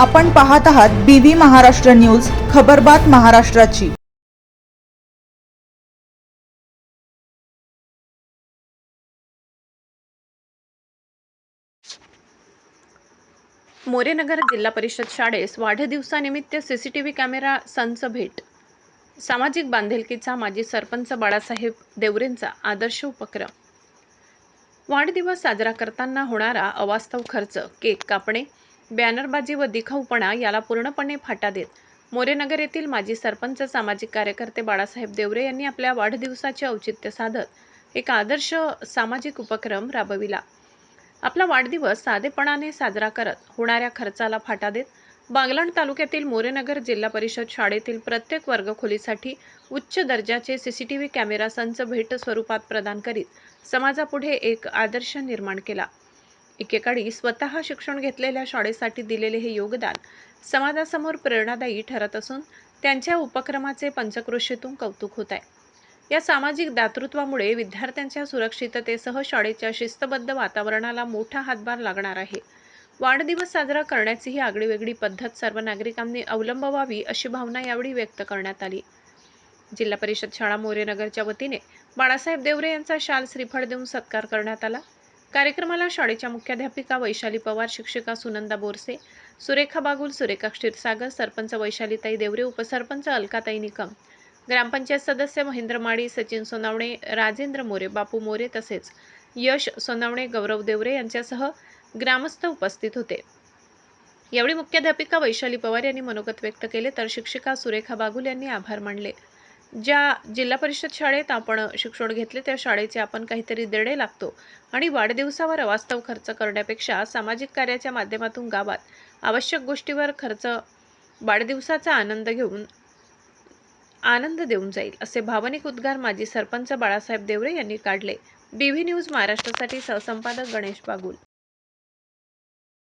आपण पाहत आहात BV महाराष्ट्र न्यूज, खबरबात महाराष्ट्राची। मोरेनगर जिल्हा परिषद शाळेस वाढदिवसानिमित्त सीसीटीव्ही कॅमेरा संच भेट। सामाजिक बांधिलकीचा माजी सरपंच बाळासाहेब देवरेंचा आदर्श उपक्रम। वाढदिवस साजरा करताना होणारा अवास्तव खर्च, केक कापणे, बॅनरबाजी व दिखाऊपणा याला पूर्णपणे फाटा देत मोरेनगर येथील माजी सरपंच सामाजिक कार्यकर्ते बाळासाहेब देवरे यांनी आपल्या वाढदिवसाचे औचित्य साधत एक आदर्श सामाजिक उपक्रम राबविला। आपला वाढदिवस साधेपणाने साजरा करत होणाऱ्या खर्चाला फाटा देत बागलाण तालुक्यातील मोरेनगर जिल्हा परिषद शाळेतील प्रत्येक वर्गखोलीसाठी उच्च दर्जाचे सीसीटीव्ही कॅमेरा संच भेट स्वरूपात प्रदान करीत समाजापुढे एक आदर्श निर्माण केला। एकेकाळी स्वतः शिक्षण घेतलेल्या शाळेसाठी दिलेले हे योगदान समाजासमोर प्रेरणादायी ठरत असून त्यांच्या उपक्रमाचे पंचक्रोशीतून कौतुक होत आहे। या सामाजिक दातृत्वामुळे विद्यार्थ्यांच्या सुरक्षिततेसह शाळेच्या शिस्तबद्ध वातावरणाला मोठा हातभार लागणार आहे। वाढदिवस साजरा करण्याची ही आगळीवेगळी पद्धत सर्व नागरिकांनी अवलंबावी अशी भावना यावेळी व्यक्त करण्यात आली। जिल्हा परिषद शाळा मोरेनगरच्या वतीने बाळासाहेब देवरे यांचा शाल श्रीफळ देऊन सत्कार करण्यात आला। कार्यक्रमाला शाळेच्या मुख्याध्यापिका वैशाली पवार, शिक्षिका सुनंदा बोरसे, सुरेखा बागुल, सुरेखा क्षीरसागर, सरपंच वैशालीताई देवरे, उपसरपंच अलकाताई निकम, ग्रामपंचायत सदस्य महेंद्र माडी, सचिन सोनावणे, राजेंद्र मोरे, बापू मोरे तसेच यश सोनावणे, गौरव देवरे यांच्यासह ग्रामस्थ उपस्थित होते। यावेळी मुख्याध्यापिका वैशाली पवार यांनी मनोगत व्यक्त केले तर शिक्षिका सुरेखा बागुल यांनी आभार मानले। ज्या जिल्हा परिषद शाळेत आपण शिक्षण घेतले त्या शाळेचे आपण काहीतरी देणे लागतो आणि वाढदिवसावर अवास्तव खर्च करण्यापेक्षा सामाजिक कार्याच्या माध्यमातून गावात आवश्यक गोष्टीवर खर्च वाढदिवसाचा आनंद देऊन जाईल असे भावनिक उद्गार माजी सरपंच बाळासाहेब देवरे यांनी काढले। BV न्यूज महाराष्ट्रासाठी सहसंपादक गणेश बागुल।